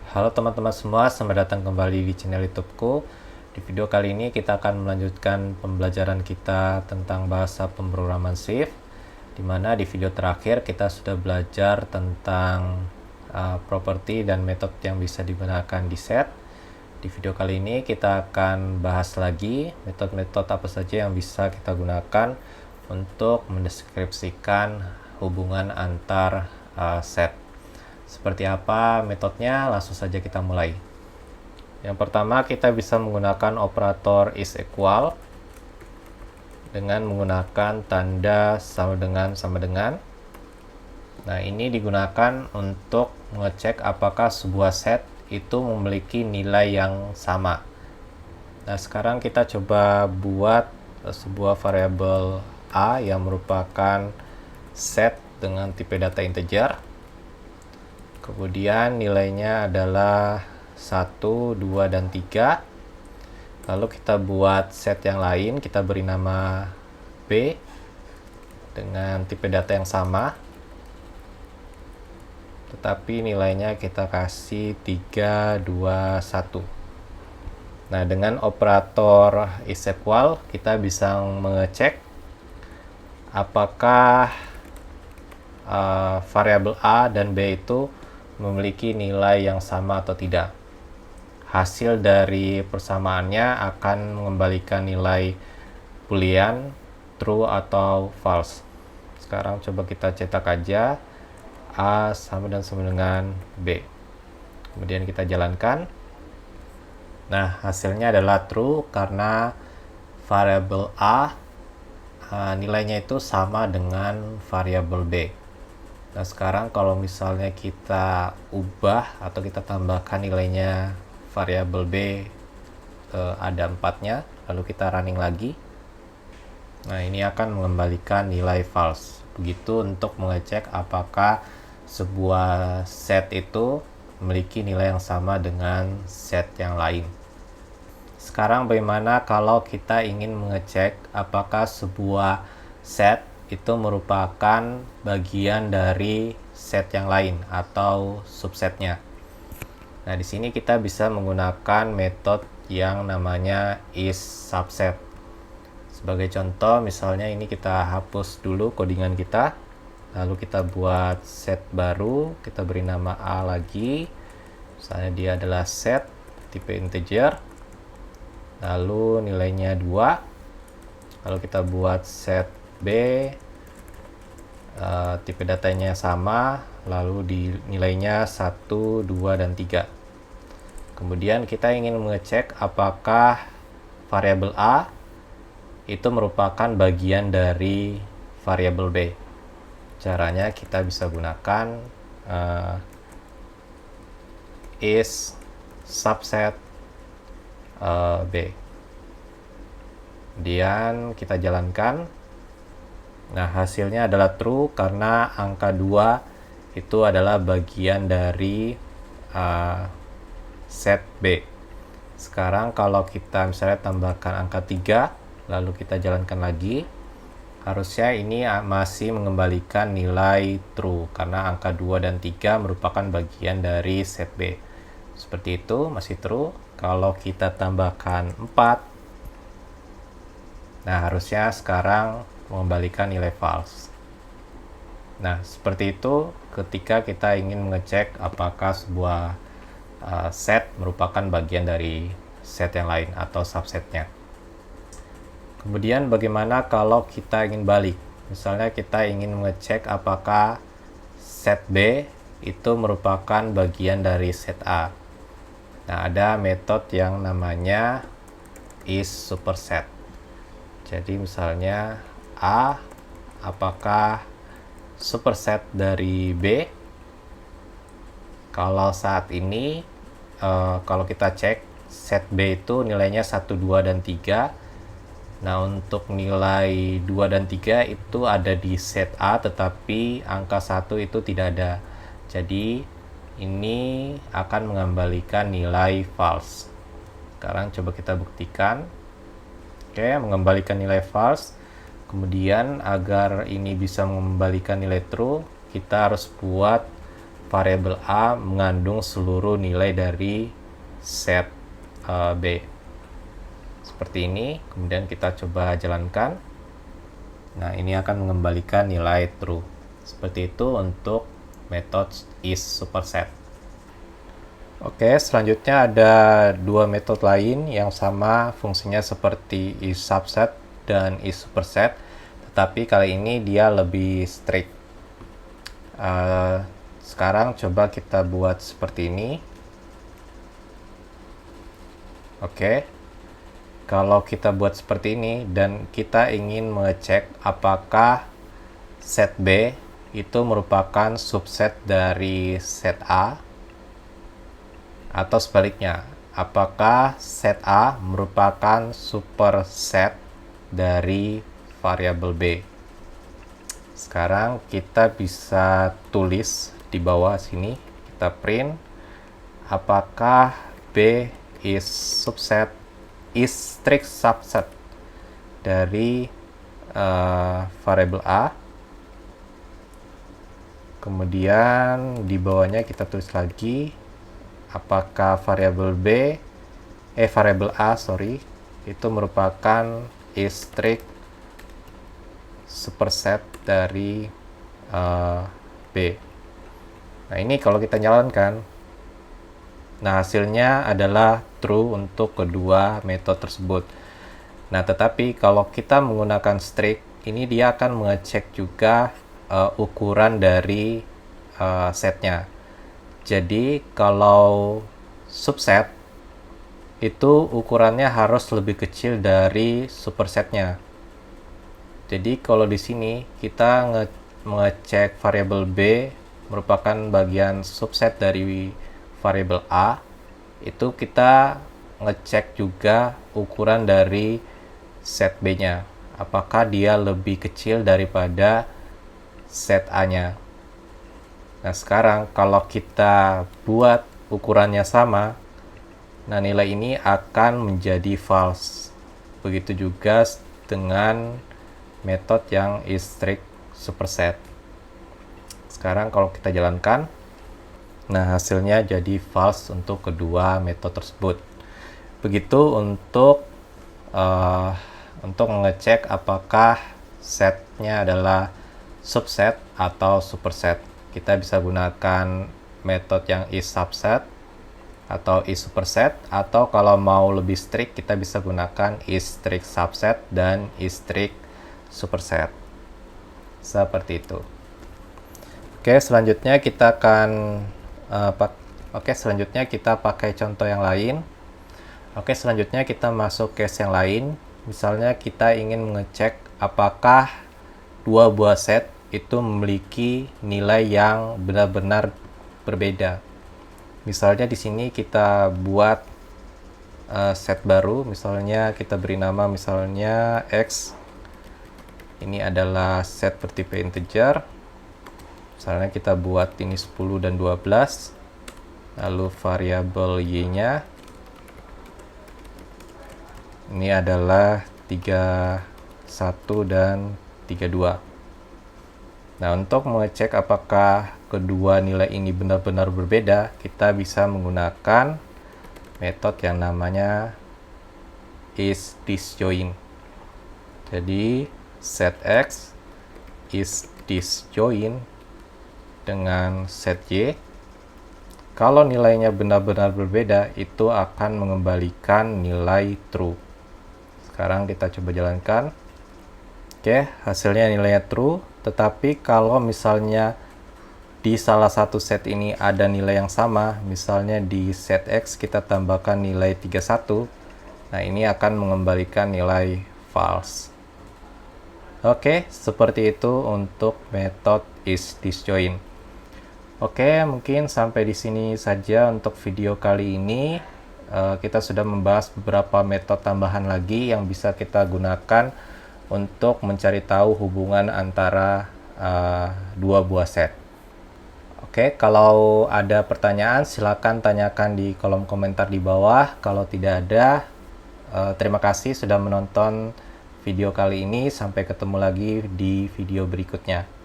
Halo teman-teman semua, selamat datang kembali di channel YouTubeku. Di video kali ini kita akan melanjutkan pembelajaran kita tentang bahasa pemrograman Swift, di mana di video terakhir kita sudah belajar tentang properti dan metode yang bisa digunakan di set. Di video kali ini kita akan bahas lagi metode-metode apa saja yang bisa kita gunakan untuk mendeskripsikan hubungan antar set. Seperti apa metodenya? Langsung saja kita mulai. Yang pertama, kita bisa menggunakan operator is equal dengan menggunakan tanda sama dengan. Nah, ini digunakan untuk mengecek apakah sebuah set itu memiliki nilai yang sama. Nah, sekarang kita coba buat sebuah variabel A yang merupakan set dengan tipe data integer. Kemudian nilainya adalah 1, 2, dan 3. Lalu kita buat set yang lain, kita beri nama B dengan tipe data yang sama. Tetapi nilainya kita kasih 3, 2, 1. Nah, dengan operator is equal, kita bisa mengecek apakah variabel A dan B itu memiliki nilai yang sama atau tidak. Hasil dari persamaannya akan mengembalikan nilai boolean true atau false. Sekarang coba kita cetak aja A sama dengan B. Kemudian kita jalankan. Nah, hasilnya adalah true karena variabel A nilainya itu sama dengan variabel B. Nah, sekarang kalau misalnya kita ubah atau kita tambahkan nilainya variabel B, ada 4-nya, lalu kita running lagi. Nah, ini akan mengembalikan nilai false. Begitu untuk mengecek apakah sebuah set itu memiliki nilai yang sama dengan set yang lain. Sekarang bagaimana kalau kita ingin mengecek apakah sebuah set itu merupakan bagian dari set yang lain atau subsetnya. Nah, di sini kita bisa menggunakan metode yang namanya is subset. Sebagai contoh, misalnya ini kita hapus dulu codingan kita, lalu kita buat set baru, kita beri nama A lagi. Misalnya dia adalah set tipe integer, lalu nilainya 2. Lalu kita buat set B, tipe datanya sama, lalu di nilainya 1, 2, dan 3. Kemudian kita ingin mengecek apakah variabel A itu merupakan bagian dari variabel B. Caranya kita bisa gunakan is subset B. Kemudian kita jalankan. Nah, hasilnya adalah true karena angka 2 itu adalah bagian dari set B. Sekarang kalau kita misalnya tambahkan angka 3, lalu kita jalankan lagi, harusnya ini masih mengembalikan nilai true karena angka 2 dan 3 merupakan bagian dari set B. Seperti itu, masih true. Kalau kita tambahkan 4, nah harusnya sekarang mengembalikan nilai false. Nah, seperti itu ketika kita ingin mengecek apakah sebuah set merupakan bagian dari set yang lain atau subsetnya. Kemudian bagaimana kalau kita ingin balik? Misalnya kita ingin mengecek apakah set B itu merupakan bagian dari set A. Nah, ada metode yang namanya is superset. Jadi misalnya A apakah superset dari B? Kalau saat ini kalau kita cek set B itu nilainya 1, 2, dan 3. Nah, untuk nilai 2 dan 3 itu ada di set A, tetapi angka 1 itu tidak ada. Jadi ini akan mengembalikan nilai false. Sekarang coba kita buktikan. Oke, mengembalikan nilai false. Kemudian agar ini bisa mengembalikan nilai true, kita harus buat variabel A mengandung seluruh nilai dari set B. Seperti ini, kemudian kita coba jalankan. Nah, ini akan mengembalikan nilai true. Seperti itu untuk metode isSuperset. Oke, selanjutnya ada dua metode lain yang sama fungsinya seperti isSubset dan isSuperset, tetapi kali ini dia lebih strict. Sekarang coba kita buat seperti ini. Oke, kalau kita buat seperti ini dan kita ingin mengecek apakah set B itu merupakan subset dari set A, atau sebaliknya, apakah set A merupakan superset dari variabel B. Sekarang kita bisa tulis di bawah sini, kita print apakah B is strict subset dari variabel A. Kemudian di bawahnya kita tulis lagi apakah variabel A itu merupakan strict superset dari B. Nah, ini kalau kita jalankan, nah hasilnya adalah true untuk kedua metode tersebut. Nah, tetapi kalau kita menggunakan strict, ini dia akan mengecek juga ukuran dari setnya. Jadi kalau subset itu ukurannya harus lebih kecil dari supersetnya. Jadi kalau di sini kita mengecek variabel B merupakan bagian subset dari variabel A, itu kita ngecek juga ukuran dari set B-nya. Apakah dia lebih kecil daripada set A-nya. Nah, sekarang kalau kita buat ukurannya sama, nah nilai ini akan menjadi false. Begitu juga dengan metode yang strict superset. Sekarang kalau kita jalankan, nah hasilnya jadi false untuk kedua metode tersebut. Begitu untuk mengecek apakah setnya adalah subset atau superset. Kita bisa gunakan metode yang isSubset atau isSuperset, atau kalau mau lebih strict kita bisa gunakan isStrict subset dan isStrict superset. Seperti itu. Oke, selanjutnya kita pakai contoh yang lain. Oke, selanjutnya kita masuk case yang lain. Misalnya kita ingin mengecek apakah dua buah set itu memiliki nilai yang benar-benar berbeda. Misalnya di sini kita buat set baru, misalnya kita beri nama misalnya X. Ini adalah set bertipe integer. Misalnya kita buat ini 10 dan 12. Lalu variabel Y-nya ini adalah 31 dan 32. Nah, untuk mengecek apakah kedua nilai ini benar-benar berbeda, kita bisa menggunakan metode yang namanya isDisjoin. Jadi, set X isDisjoin dengan set Y. Kalau nilainya benar-benar berbeda, itu akan mengembalikan nilai true. Sekarang kita coba jalankan. Oke, hasilnya nilainya true. Tetapi kalau misalnya di salah satu set ini ada nilai yang sama, misalnya di set X kita tambahkan nilai 31, nah ini akan mengembalikan nilai false. Oke, seperti itu untuk metode isDisjoin. Oke, mungkin sampai di sini saja untuk video kali ini. Kita sudah membahas beberapa metode tambahan lagi yang bisa kita gunakan untuk mencari tahu hubungan antara dua buah set. Oke, kalau ada pertanyaan silakan tanyakan di kolom komentar di bawah. Kalau tidak ada, terima kasih sudah menonton video kali ini. Sampai ketemu lagi di video berikutnya.